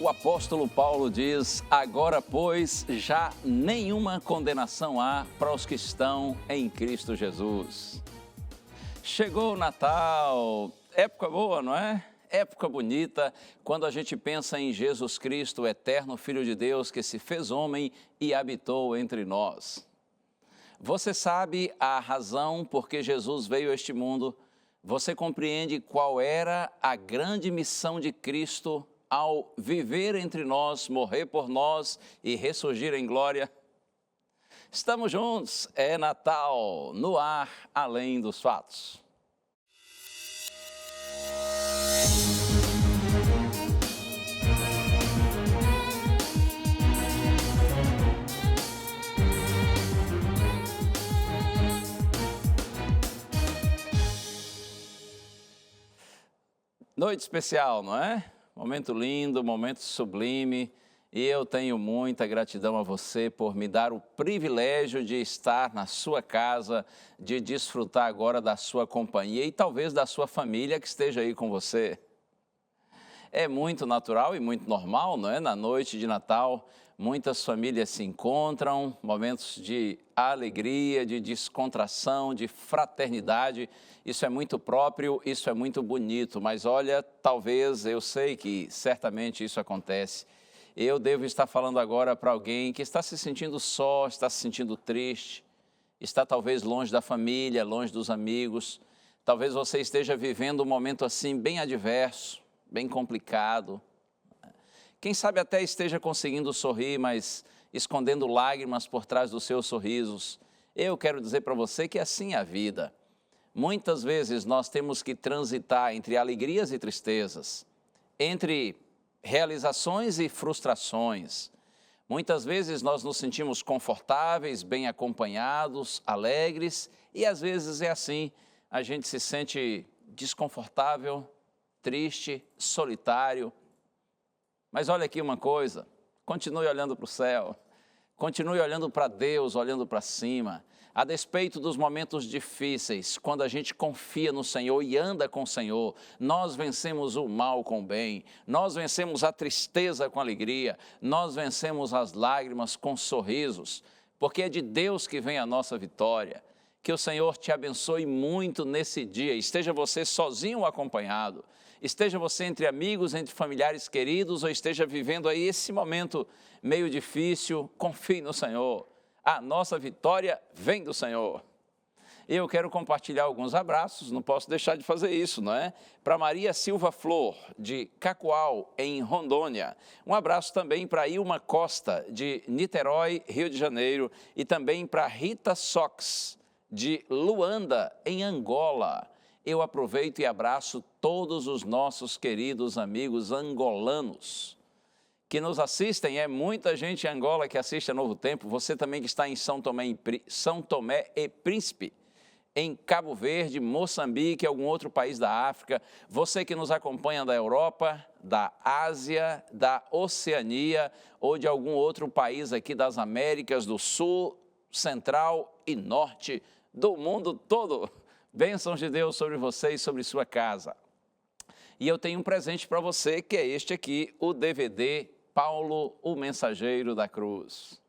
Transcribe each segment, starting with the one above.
O apóstolo Paulo diz: agora, pois, já nenhuma condenação há para os que estão em Cristo Jesus. Chegou o Natal, época boa, não é? Época bonita, quando a gente pensa em Jesus Cristo, o eterno Filho de Deus, que se fez homem e habitou entre nós. Você sabe a razão por que Jesus veio a este mundo? Você compreende qual era a grande missão de Cristo ao viver entre nós, morrer por nós e ressurgir em glória? Estamos juntos, é Natal, no ar, além dos fatos. Noite especial, não é? Momento lindo, momento sublime, e eu tenho muita gratidão a você por me dar o privilégio de estar na sua casa, de desfrutar agora da sua companhia e talvez da sua família que esteja aí com você. É muito natural e muito normal, não é? Na noite de Natal, muitas famílias se encontram, momentos de alegria, de descontração, de fraternidade. Isso é muito próprio, isso é muito bonito, mas olha, talvez, eu sei que certamente isso acontece. Eu devo estar falando agora para alguém que está se sentindo só, está se sentindo triste, está talvez longe da família, longe dos amigos. Talvez você esteja vivendo um momento assim bem adverso, bem complicado. Quem sabe até esteja conseguindo sorrir, mas escondendo lágrimas por trás dos seus sorrisos. Eu quero dizer para você que assim é a vida. Muitas vezes nós temos que transitar entre alegrias e tristezas, entre realizações e frustrações. Muitas vezes nós nos sentimos confortáveis, bem acompanhados, alegres, e às vezes é assim, a gente se sente desconfortável, triste, solitário. Mas olha aqui uma coisa, continue olhando para o céu, continue olhando para Deus, olhando para cima. A despeito dos momentos difíceis, quando a gente confia no Senhor e anda com o Senhor, nós vencemos o mal com o bem, nós vencemos a tristeza com a alegria, nós vencemos as lágrimas com sorrisos, porque é de Deus que vem a nossa vitória. Que o Senhor te abençoe muito nesse dia, esteja você sozinho ou acompanhado, esteja você entre amigos, entre familiares queridos, ou esteja vivendo aí esse momento meio difícil, confie no Senhor. A nossa vitória vem do Senhor. Eu quero compartilhar alguns abraços, não posso deixar de fazer isso, não é? Para Maria Silva Flor, de Cacoal, em Rondônia. Um abraço também para Ilma Costa, de Niterói, Rio de Janeiro. E também para Rita Sox, de Luanda, em Angola. Eu aproveito e abraço todos os nossos queridos amigos angolanos que nos assistem. É muita gente em Angola que assiste a Novo Tempo. Você também que está em São Tomé e Príncipe, em Cabo Verde, Moçambique, algum outro país da África. Você que nos acompanha da Europa, da Ásia, da Oceania ou de algum outro país aqui das Américas do Sul, Central e Norte do mundo todo. Bênçãos de Deus sobre você e sobre sua casa. E eu tenho um presente para você, que é este aqui, o DVD Paulo, o Mensageiro da Cruz.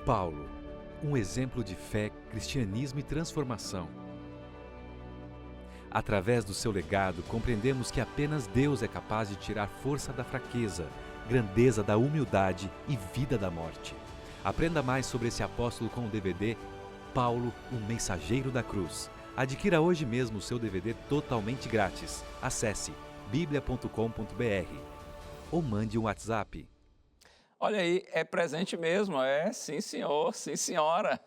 Paulo, um exemplo de fé, cristianismo e transformação. Através do seu legado, compreendemos que apenas Deus é capaz de tirar força da fraqueza, grandeza da humildade e vida da morte. Aprenda mais sobre esse apóstolo com o DVD Paulo, o Mensageiro da Cruz. Adquira hoje mesmo o seu DVD totalmente grátis. Acesse biblia.com.br ou mande um WhatsApp. Olha aí, é presente mesmo, sim senhor, sim senhora.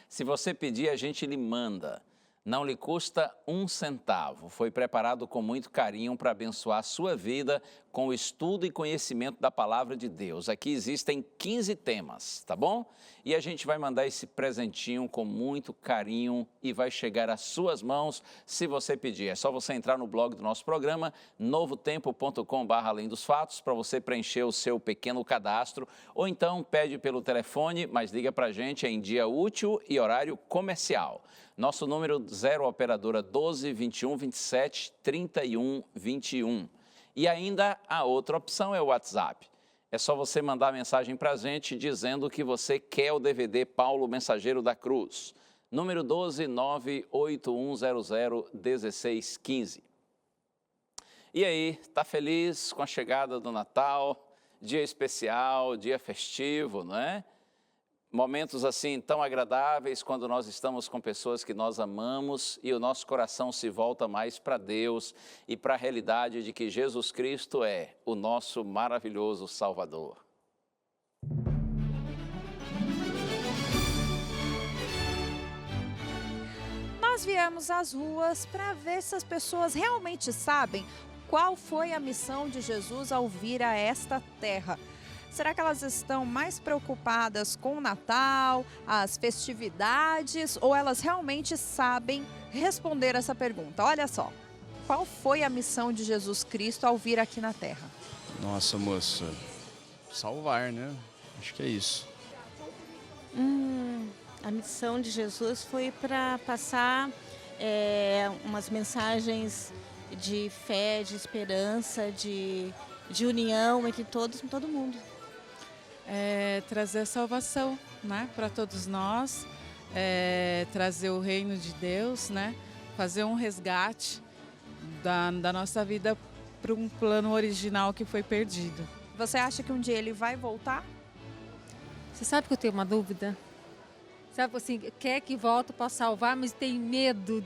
Se você pedir, a gente lhe manda. Não lhe custa um centavo. Foi preparado com muito carinho para abençoar a sua vida com o estudo e conhecimento da Palavra de Deus. Aqui existem 15 temas, tá bom? E a gente vai mandar esse presentinho com muito carinho e vai chegar às suas mãos se você pedir. É só você entrar no blog do nosso programa, novotempo.com/além dos fatos, para você preencher o seu pequeno cadastro, ou então pede pelo telefone, mas liga para a gente em dia útil e horário comercial. Nosso número 0 operadora 12 21 27 31 21. E ainda a outra opção é o WhatsApp. É só você mandar mensagem para a gente dizendo que você quer o DVD Paulo Mensageiro da Cruz. Número 12 98100 1615. E aí, está feliz com a chegada do Natal? Dia especial, dia festivo, não é? Momentos assim tão agradáveis quando nós estamos com pessoas que nós amamos e o nosso coração se volta mais para Deus e para a realidade de que Jesus Cristo é o nosso maravilhoso Salvador. Nós viemos às ruas para ver se as pessoas realmente sabem qual foi a missão de Jesus ao vir a esta terra. Será que elas estão mais preocupadas com o Natal, as festividades, ou elas realmente sabem responder essa pergunta? Olha só, qual foi a missão de Jesus Cristo ao vir aqui na Terra? Nossa, moça, salvar, né? Acho que é isso. A missão de Jesus foi para passar umas mensagens de fé, de esperança, de união entre todo mundo. Trazer salvação, né, para todos nós, trazer o reino de Deus, né, fazer um resgate da nossa vida para um plano original que foi perdido. Você acha que um dia ele vai voltar? Você sabe que eu tenho uma dúvida? Sabe assim, quer que volte para salvar, mas tem medo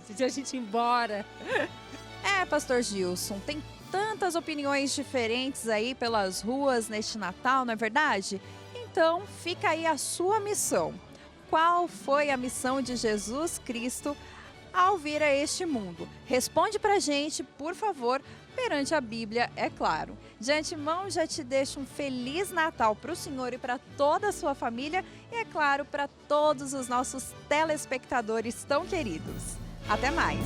de a gente ir embora. Pastor Gilson, tem tantas opiniões diferentes aí pelas ruas neste Natal, não é verdade? Então, fica aí a sua missão. Qual foi a missão de Jesus Cristo ao vir a este mundo? Responde pra gente, por favor, perante a Bíblia, é claro. De antemão, já te deixo um Feliz Natal para o Senhor e para toda a sua família e, é claro, para todos os nossos telespectadores tão queridos. Até mais!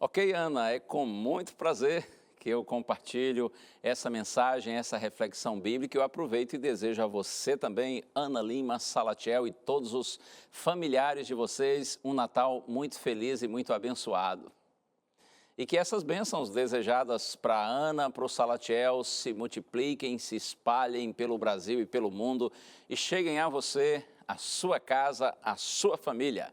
Ok, Ana, é com muito prazer que eu compartilho essa mensagem, essa reflexão bíblica. Eu aproveito e desejo a você também, Ana Lima, Salatiel e todos os familiares de vocês, um Natal muito feliz e muito abençoado. E que essas bênçãos desejadas para a Ana, para o Salatiel, se multipliquem, se espalhem pelo Brasil e pelo mundo e cheguem a você, a sua casa, a sua família.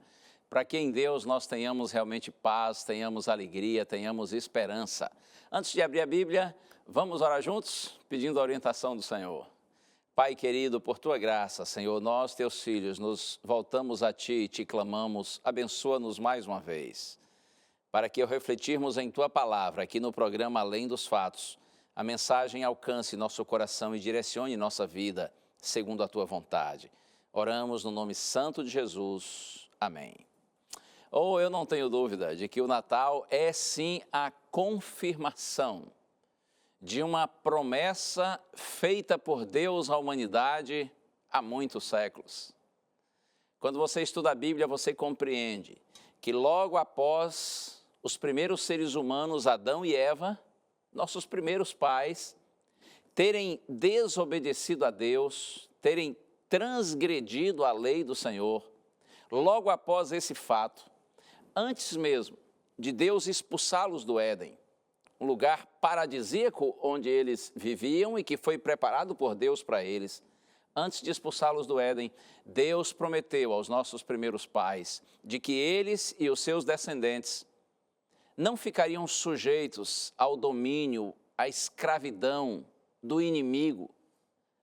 Para que em Deus nós tenhamos realmente paz, tenhamos alegria, tenhamos esperança. Antes de abrir a Bíblia, vamos orar juntos, pedindo a orientação do Senhor. Pai querido, por Tua graça, Senhor, nós, Teus filhos, nos voltamos a Ti e Te clamamos, abençoa-nos mais uma vez. Para que ao refletirmos em Tua palavra, aqui no programa Além dos Fatos, a mensagem alcance nosso coração e direcione nossa vida, segundo a Tua vontade. Oramos no nome santo de Jesus. Amém. Eu não tenho dúvida de que o Natal é sim a confirmação de uma promessa feita por Deus à humanidade há muitos séculos. Quando você estuda a Bíblia, você compreende que logo após os primeiros seres humanos, Adão e Eva, nossos primeiros pais, terem desobedecido a Deus, terem transgredido a lei do Senhor, logo após esse fato, antes mesmo de Deus expulsá-los do Éden, um lugar paradisíaco onde eles viviam e que foi preparado por Deus para eles, antes de expulsá-los do Éden, Deus prometeu aos nossos primeiros pais de que eles e os seus descendentes não ficariam sujeitos ao domínio, à escravidão do inimigo,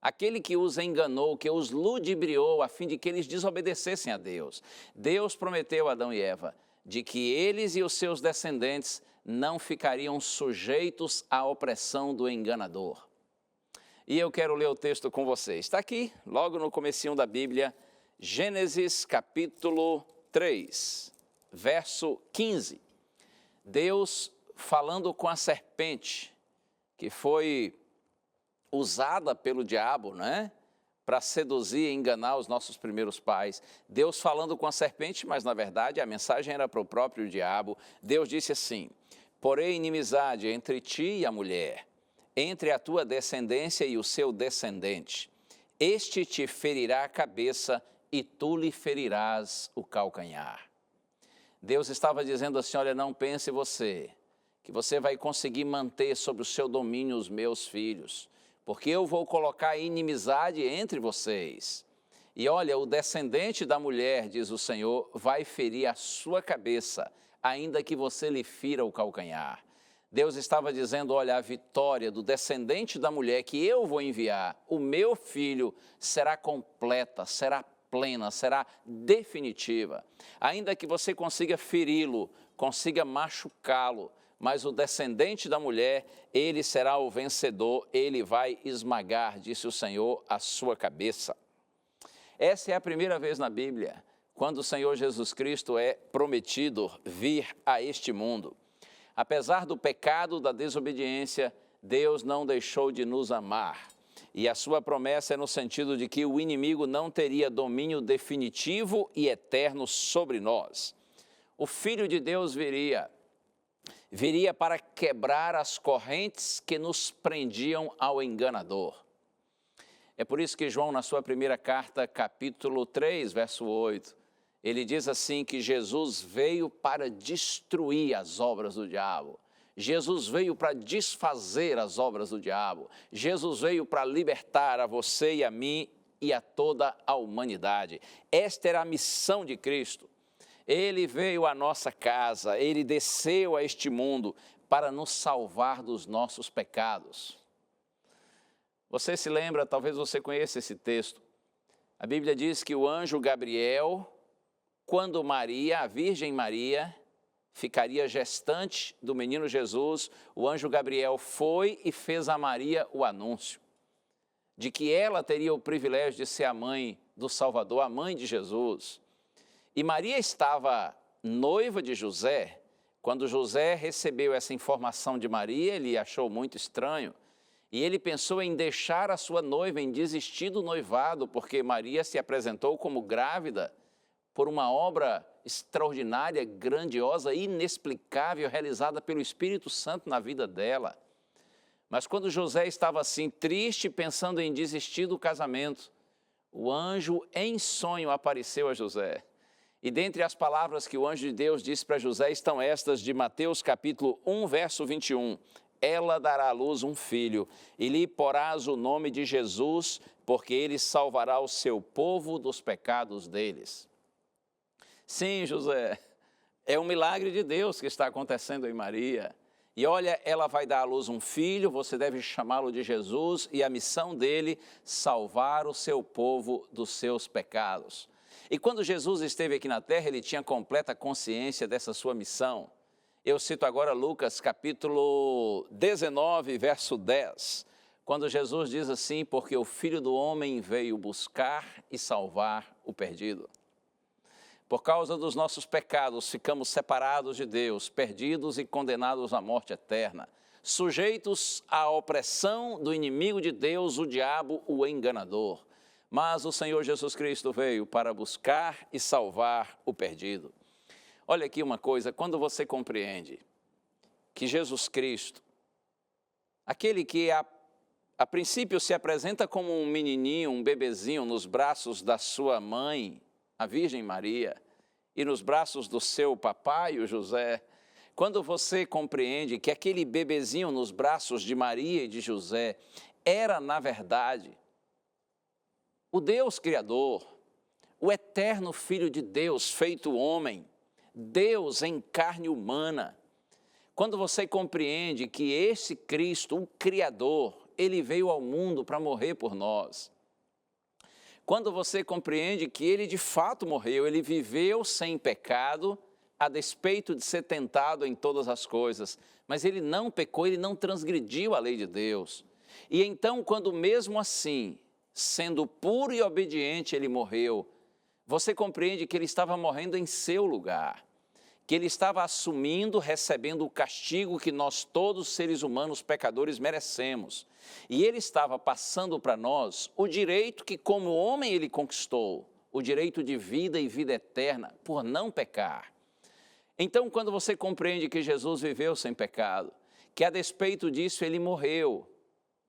aquele que os enganou, que os ludibriou a fim de que eles desobedecessem a Deus. Deus prometeu a Adão e Eva de que eles e os seus descendentes não ficariam sujeitos à opressão do enganador. E eu quero ler o texto com você. Está aqui, logo no comecinho da Bíblia, Gênesis capítulo 3, verso 15. Deus falando com a serpente, que foi usada pelo diabo, né? Para seduzir e enganar os nossos primeiros pais. Deus falando com a serpente, mas na verdade a mensagem era para o próprio diabo. Deus disse assim: porém inimizade entre ti e a mulher, entre a tua descendência e o seu descendente. Este te ferirá a cabeça e tu lhe ferirás o calcanhar. Deus estava dizendo assim, olha, não pense você, que você vai conseguir manter sob o seu domínio os meus filhos, porque eu vou colocar inimizade entre vocês. E olha, o descendente da mulher, diz o Senhor, vai ferir a sua cabeça, ainda que você lhe fira o calcanhar. Deus estava dizendo, olha, a vitória do descendente da mulher que eu vou enviar, o meu filho, será completa, será plena, será definitiva. Ainda que você consiga feri-lo, consiga machucá-lo, mas o descendente da mulher, ele será o vencedor, ele vai esmagar, disse o Senhor, a sua cabeça. Essa é a primeira vez na Bíblia, quando o Senhor Jesus Cristo é prometido vir a este mundo. Apesar do pecado, da desobediência, Deus não deixou de nos amar. E a sua promessa é no sentido de que o inimigo não teria domínio definitivo e eterno sobre nós. O Filho de Deus viria para quebrar as correntes que nos prendiam ao enganador. É por isso que João, na sua primeira carta, capítulo 3, verso 8, ele diz assim que Jesus veio para destruir as obras do diabo. Jesus veio para desfazer as obras do diabo. Jesus veio para libertar a você e a mim e a toda a humanidade. Esta era a missão de Cristo. Ele veio à nossa casa, ele desceu a este mundo para nos salvar dos nossos pecados. Você se lembra, talvez você conheça esse texto. A Bíblia diz que o anjo Gabriel, quando Maria, a Virgem Maria, ficaria gestante do menino Jesus, o anjo Gabriel foi e fez a Maria o anúncio de que ela teria o privilégio de ser a mãe do Salvador, a mãe de Jesus. E Maria estava noiva de José. Quando José recebeu essa informação de Maria, ele achou muito estranho. E ele pensou em deixar a sua noiva, em desistir do noivado, porque Maria se apresentou como grávida por uma obra extraordinária, grandiosa, inexplicável, realizada pelo Espírito Santo na vida dela. Mas quando José estava assim, triste, pensando em desistir do casamento, o anjo em sonho apareceu a José. E dentre as palavras que o anjo de Deus disse para José estão estas de Mateus capítulo 1, verso 21. Ela dará à luz um filho, e lhe porás o nome de Jesus, porque ele salvará o seu povo dos pecados deles. Sim, José, é um milagre de Deus que está acontecendo em Maria. E olha, ela vai dar à luz um filho, você deve chamá-lo de Jesus, e a missão dele, salvar o seu povo dos seus pecados. E quando Jesus esteve aqui na terra, ele tinha completa consciência dessa sua missão. Eu cito agora Lucas capítulo 19, verso 10, quando Jesus diz assim, porque o Filho do Homem veio buscar e salvar o perdido. Por causa dos nossos pecados, ficamos separados de Deus, perdidos e condenados à morte eterna, sujeitos à opressão do inimigo de Deus, o diabo, o enganador. Mas o Senhor Jesus Cristo veio para buscar e salvar o perdido. Olha aqui uma coisa, quando você compreende que Jesus Cristo, aquele que a princípio se apresenta como um menininho, um bebezinho nos braços da sua mãe, a Virgem Maria, e nos braços do seu papai, o José, quando você compreende que aquele bebezinho nos braços de Maria e de José era, na verdade, o Deus Criador, o eterno Filho de Deus feito homem, Deus em carne humana, quando você compreende que esse Cristo, o Criador, ele veio ao mundo para morrer por nós, quando você compreende que ele de fato morreu, ele viveu sem pecado, a despeito de ser tentado em todas as coisas, mas ele não pecou, ele não transgrediu a lei de Deus. E então, quando mesmo assim, sendo puro e obediente, ele morreu, você compreende que ele estava morrendo em seu lugar, que ele estava assumindo, recebendo o castigo que nós todos, seres humanos pecadores, merecemos. E ele estava passando para nós o direito que como homem ele conquistou, o direito de vida e vida eterna por não pecar. Então, quando você compreende que Jesus viveu sem pecado, que a despeito disso ele morreu,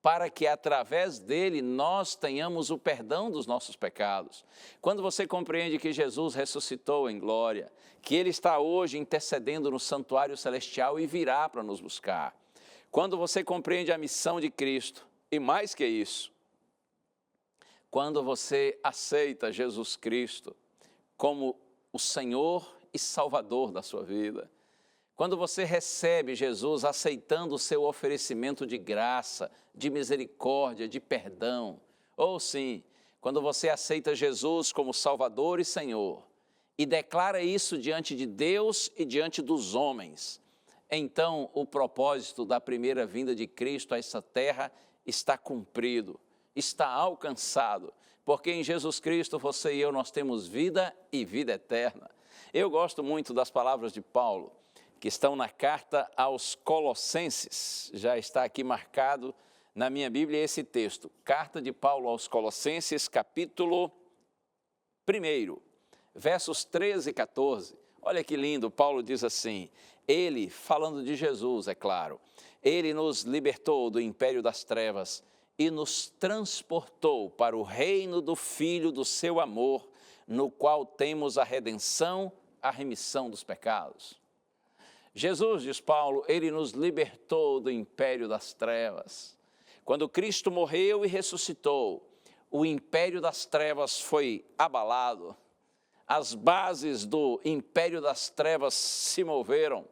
para que através dele nós tenhamos o perdão dos nossos pecados. Quando você compreende que Jesus ressuscitou em glória, que ele está hoje intercedendo no santuário celestial e virá para nos buscar. Quando você compreende a missão de Cristo, e mais que isso, quando você aceita Jesus Cristo como o Senhor e Salvador da sua vida, quando você recebe Jesus aceitando o seu oferecimento de graça, de misericórdia, de perdão, ou sim, quando você aceita Jesus como Salvador e Senhor e declara isso diante de Deus e diante dos homens, então o propósito da primeira vinda de Cristo a essa terra está cumprido, está alcançado, porque em Jesus Cristo você e eu nós temos vida e vida eterna. Eu gosto muito das palavras de Paulo, que estão na carta aos Colossenses. Já está aqui marcado na minha Bíblia esse texto. Carta de Paulo aos Colossenses, capítulo 1, versos 13 e 14. Olha que lindo, Paulo diz assim, ele, falando de Jesus, é claro, ele nos libertou do império das trevas e nos transportou para o reino do Filho do seu amor, no qual temos a redenção, a remissão dos pecados. Jesus, diz Paulo, ele nos libertou do império das trevas. Quando Cristo morreu e ressuscitou, o império das trevas foi abalado. As bases do império das trevas se moveram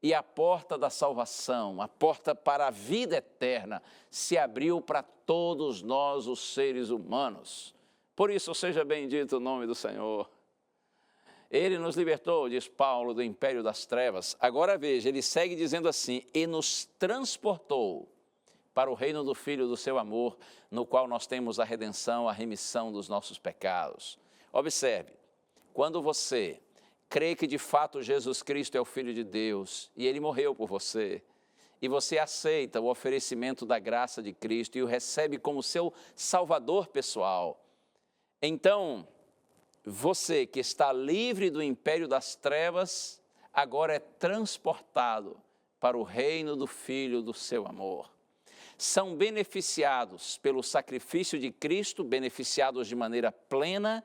e a porta da salvação, a porta para a vida eterna, se abriu para todos nós, os seres humanos. Por isso, seja bendito o nome do Senhor. Ele nos libertou, diz Paulo, do império das trevas. Agora veja, ele segue dizendo assim, e nos transportou para o reino do Filho do seu amor, no qual nós temos a redenção, a remissão dos nossos pecados. Observe, quando você crê que de fato Jesus Cristo é o Filho de Deus e ele morreu por você, e você aceita o oferecimento da graça de Cristo e o recebe como seu Salvador pessoal, então você que está livre do império das trevas, agora é transportado para o reino do Filho do seu amor. São beneficiados pelo sacrifício de Cristo, beneficiados de maneira plena,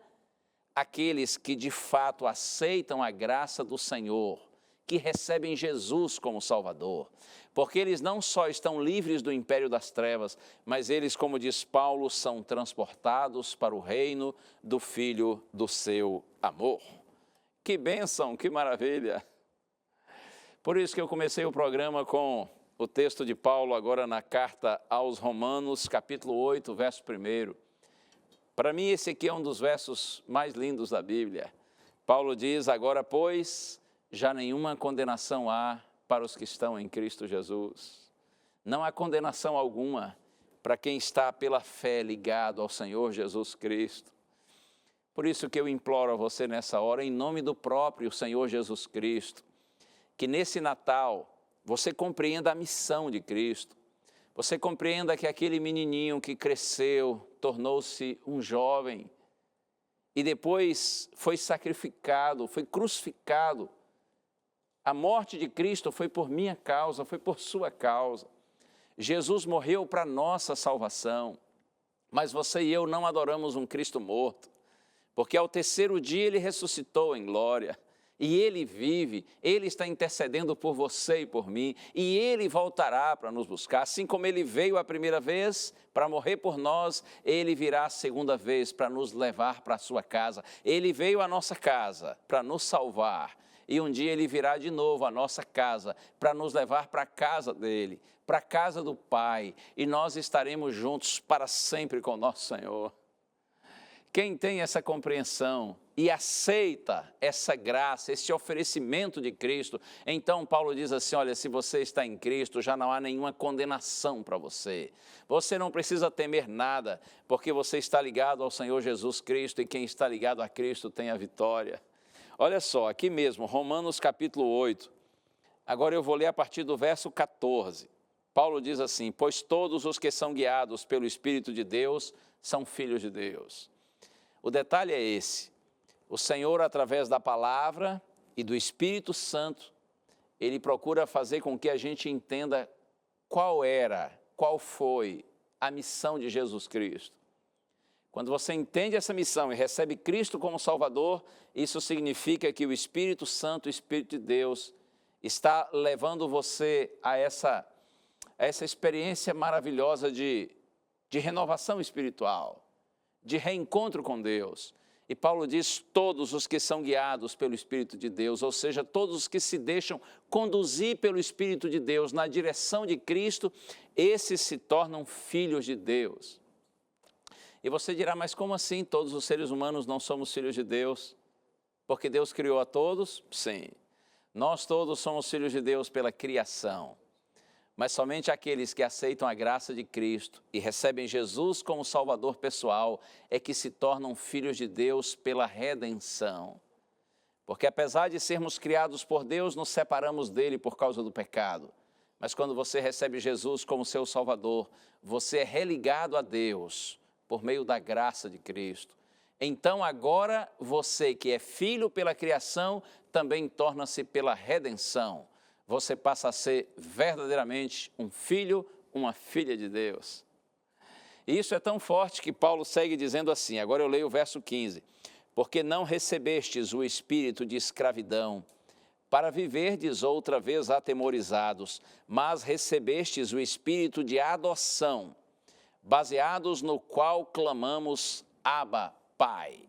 aqueles que de fato aceitam a graça do Senhor, que recebem Jesus como Salvador. Porque eles não só estão livres do império das trevas, mas eles, como diz Paulo, são transportados para o reino do Filho do seu amor. Que bênção, que maravilha! Por isso que eu comecei o programa com o texto de Paulo agora na carta aos Romanos, capítulo 8, verso 1. Para mim esse aqui é um dos versos mais lindos da Bíblia. Paulo diz, agora pois, já nenhuma condenação há para os que estão em Cristo Jesus. Não há condenação alguma para quem está pela fé ligado ao Senhor Jesus Cristo. Por isso que eu imploro a você nessa hora, em nome do próprio Senhor Jesus Cristo, que nesse Natal você compreenda a missão de Cristo. Você compreenda que aquele menininho que cresceu, tornou-se um jovem e depois foi sacrificado, foi crucificado. A morte de Cristo foi por minha causa, foi por sua causa. Jesus morreu para nossa salvação, mas você e eu não adoramos um Cristo morto, porque ao terceiro dia ele ressuscitou em glória, e ele vive, ele está intercedendo por você e por mim, e ele voltará para nos buscar, assim como ele veio a primeira vez para morrer por nós, ele virá a segunda vez para nos levar para a sua casa. Ele veio à nossa casa para nos salvar, e um dia ele virá de novo à nossa casa para nos levar para a casa dele, para a casa do Pai, e nós estaremos juntos para sempre com o nosso Senhor. Quem tem essa compreensão e aceita essa graça, esse oferecimento de Cristo, então Paulo diz assim, olha, se você está em Cristo, já não há nenhuma condenação para você. Você não precisa temer nada, porque você está ligado ao Senhor Jesus Cristo, e quem está ligado a Cristo tem a vitória. Olha só, aqui mesmo, Romanos capítulo 8, agora eu vou ler a partir do verso 14. Paulo diz assim, pois todos os que são guiados pelo Espírito de Deus são filhos de Deus. O detalhe é esse, o Senhor, através da palavra e do Espírito Santo, ele procura fazer com que a gente entenda qual foi a missão de Jesus Cristo. Quando você entende essa missão e recebe Cristo como Salvador, isso significa que o Espírito Santo, o Espírito de Deus, está levando você a essa experiência maravilhosa de renovação espiritual, de reencontro com Deus. E Paulo diz, todos os que são guiados pelo Espírito de Deus, ou seja, todos os que se deixam conduzir pelo Espírito de Deus na direção de Cristo, esses se tornam filhos de Deus. E você dirá, mas como assim todos os seres humanos não somos filhos de Deus? Porque Deus criou a todos? Sim. Nós todos somos filhos de Deus pela criação. Mas somente aqueles que aceitam a graça de Cristo e recebem Jesus como Salvador pessoal é que se tornam filhos de Deus pela redenção. Porque apesar de sermos criados por Deus, nos separamos dele por causa do pecado. Mas quando você recebe Jesus como seu Salvador, você é religado a Deus por meio da graça de Cristo. Então agora você que é filho pela criação, também torna-se pela redenção. Você passa a ser verdadeiramente um filho, uma filha de Deus. E isso é tão forte que Paulo segue dizendo assim, agora eu leio o verso 15. Porque não recebestes o espírito de escravidão, para viverdes outra vez atemorizados, mas recebestes o espírito de adoção, baseados no qual clamamos, Abba, Pai.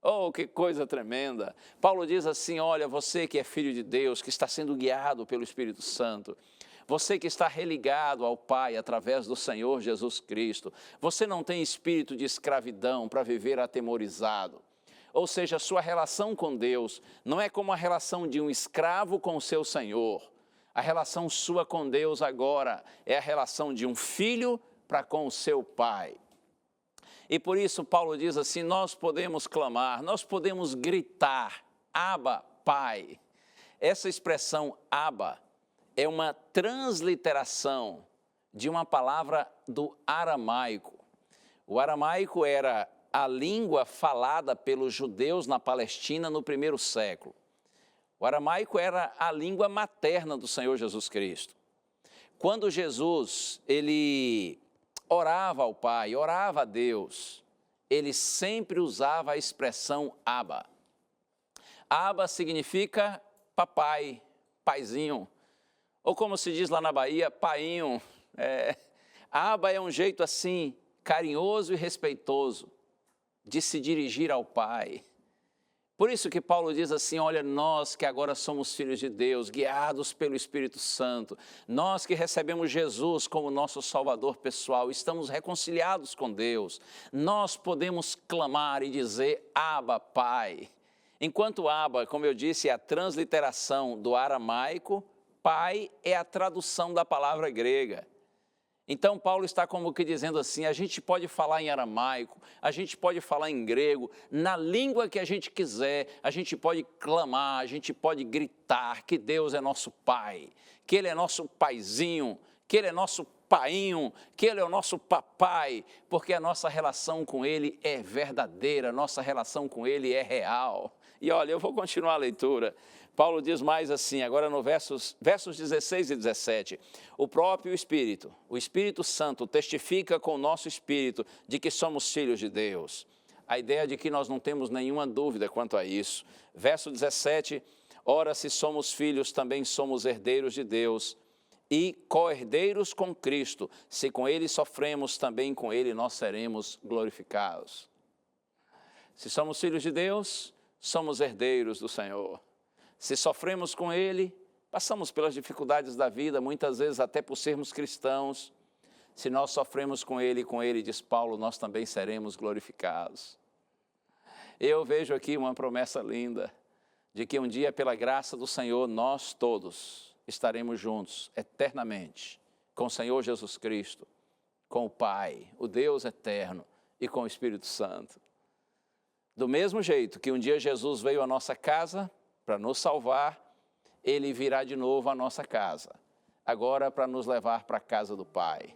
Oh, que coisa tremenda! Paulo diz assim, olha, você que é filho de Deus, que está sendo guiado pelo Espírito Santo, você que está religado ao Pai através do Senhor Jesus Cristo, você não tem espírito de escravidão para viver atemorizado. Ou seja, a sua relação com Deus não é como a relação de um escravo com o seu Senhor. A relação sua com Deus agora é a relação de um filho para com o seu Pai. E por isso Paulo diz assim, nós podemos clamar, nós podemos gritar, Abba, Pai. Essa expressão Abba é uma transliteração de uma palavra do aramaico. O aramaico era a língua falada pelos judeus na Palestina no primeiro século. O aramaico era a língua materna do Senhor Jesus Cristo. Quando Jesus, ele orava ao Pai, orava a Deus, ele sempre usava a expressão Abba. Abba significa papai, paizinho, ou como se diz lá na Bahia, painho. Abba é um jeito assim, carinhoso e respeitoso, de se dirigir ao Pai. Por isso que Paulo diz assim, olha, nós que agora somos filhos de Deus, guiados pelo Espírito Santo, nós que recebemos Jesus como nosso Salvador pessoal, estamos reconciliados com Deus, nós podemos clamar e dizer, Abba, Pai. Enquanto Abba, como eu disse, é a transliteração do aramaico, Pai é a tradução da palavra grega. Então, Paulo está como que dizendo assim, a gente pode falar em aramaico, a gente pode falar em grego, na língua que a gente quiser, a gente pode clamar, a gente pode gritar que Deus é nosso Pai, que Ele é nosso paizinho, que Ele é nosso painho, que Ele é o nosso papai, porque a nossa relação com Ele é verdadeira, nossa relação com Ele é real. E olha, eu vou continuar a leitura. Paulo diz mais assim, agora no versos 16 e 17, o próprio Espírito, o Espírito Santo testifica com o nosso Espírito de que somos filhos de Deus. A ideia de que nós não temos nenhuma dúvida quanto a isso. Verso 17, ora se somos filhos, também somos herdeiros de Deus e co-herdeiros com Cristo. Se com Ele sofremos, também com Ele nós seremos glorificados. Se somos filhos de Deus, somos herdeiros do Senhor. Se sofremos com Ele, passamos pelas dificuldades da vida, muitas vezes até por sermos cristãos. Se nós sofremos com Ele, diz Paulo, nós também seremos glorificados. Eu vejo aqui uma promessa linda, de que um dia, pela graça do Senhor, nós todos estaremos juntos, eternamente, com o Senhor Jesus Cristo, com o Pai, o Deus eterno e com o Espírito Santo. Do mesmo jeito que um dia Jesus veio à nossa casa, para nos salvar, Ele virá de novo à nossa casa, agora para nos levar para a casa do Pai.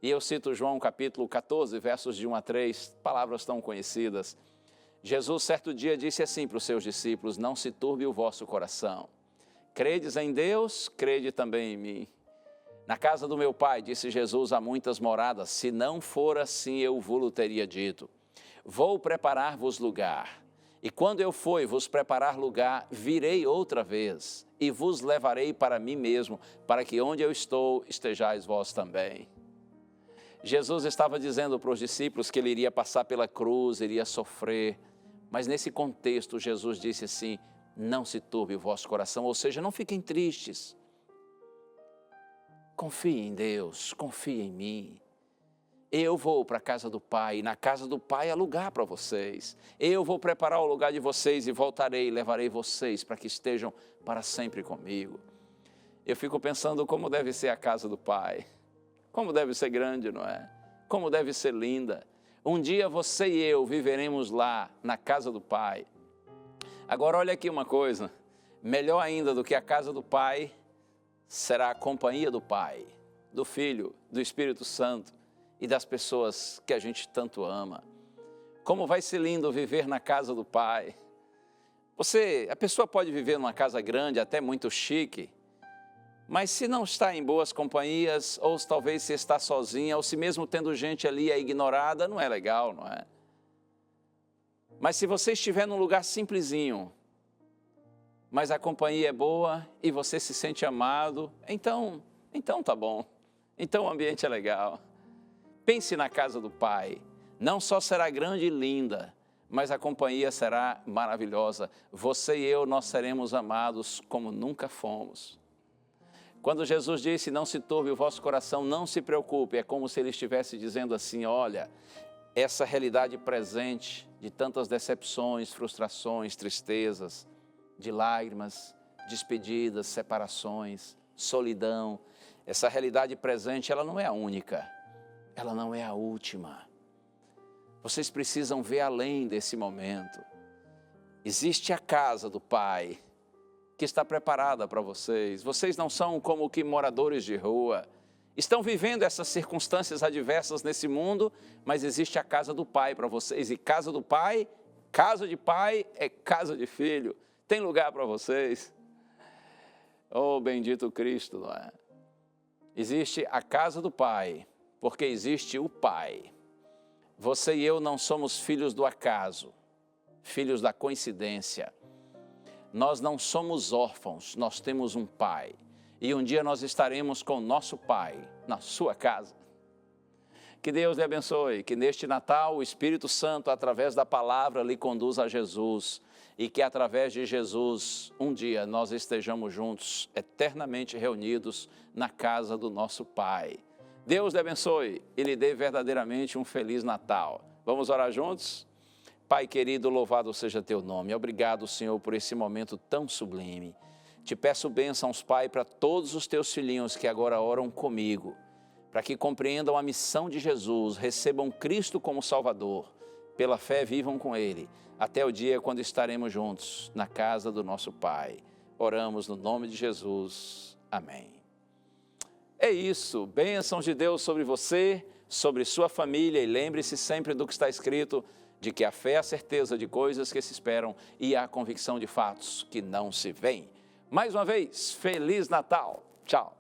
E eu cito João capítulo 14, versos de 1 a 3, palavras tão conhecidas. Jesus certo dia disse assim para os seus discípulos, não se turbe o vosso coração. Credes em Deus, crede também em mim. Na casa do meu pai, disse Jesus, há muitas moradas. Se não for assim, eu vos teria dito. Vou preparar-vos lugar. E quando eu for e vos preparar lugar, virei outra vez e vos levarei para mim mesmo, para que onde eu estou, estejais vós também. Jesus estava dizendo para os discípulos que ele iria passar pela cruz, iria sofrer. Mas nesse contexto, Jesus disse assim, não se turbe o vosso coração, ou seja, não fiquem tristes. Confie em Deus, confie em mim. Eu vou para a casa do Pai, e na casa do Pai há lugar para vocês. Eu vou preparar o lugar de vocês e voltarei e levarei vocês para que estejam para sempre comigo. Eu fico pensando como deve ser a casa do Pai. Como deve ser grande, não é? Como deve ser linda. Um dia você e eu viveremos lá, na casa do Pai. Agora olha aqui uma coisa, melhor ainda do que a casa do Pai, será a companhia do Pai, do Filho, do Espírito Santo e das pessoas que a gente tanto ama. Como vai ser lindo viver na casa do Pai. A pessoa pode viver numa casa grande, até muito chique, mas se não está em boas companhias, ou talvez se está sozinha, ou se mesmo tendo gente ali é ignorada, não é legal, não é? Mas se você estiver num lugar simplesinho, mas a companhia é boa e você se sente amado, então tá bom. Então o ambiente é legal. Pense na casa do Pai. Não só será grande e linda, mas a companhia será maravilhosa. Você e eu, nós seremos amados como nunca fomos. Quando Jesus disse, não se turbe o vosso coração, não se preocupe, é como se ele estivesse dizendo assim, olha, essa realidade presente de tantas decepções, frustrações, tristezas, de lágrimas, despedidas, separações, solidão, essa realidade presente, ela não é a única, ela não é a última. Vocês precisam ver além desse momento. Existe a casa do Pai, que está preparada para vocês. Vocês não são como que moradores de rua. Estão vivendo essas circunstâncias adversas nesse mundo, mas existe a casa do Pai para vocês. E casa do Pai, casa de pai é casa de filho. Tem lugar para vocês. Oh, bendito Cristo, não é? Existe a casa do Pai, porque existe o Pai. Você e eu não somos filhos do acaso, filhos da coincidência. Nós não somos órfãos, nós temos um Pai. E um dia nós estaremos com o nosso Pai na sua casa. Que Deus lhe abençoe, que neste Natal o Espírito Santo, através da palavra, lhe conduza a Jesus. E que através de Jesus, um dia nós estejamos juntos, eternamente reunidos na casa do nosso Pai. Deus lhe abençoe e lhe dê verdadeiramente um Feliz Natal. Vamos orar juntos? Pai querido, louvado seja teu nome. Obrigado, Senhor, por esse momento tão sublime. Te peço bênçãos, Pai, para todos os teus filhinhos que agora oram comigo, para que compreendam a missão de Jesus, recebam Cristo como Salvador, pela fé vivam com Ele, até o dia quando estaremos juntos na casa do nosso Pai. Oramos no nome de Jesus. Amém. É isso, bênçãos de Deus sobre você, sobre sua família, e lembre-se sempre do que está escrito, de que a fé é a certeza de coisas que se esperam e a convicção de fatos que não se veem. Mais uma vez, Feliz Natal! Tchau!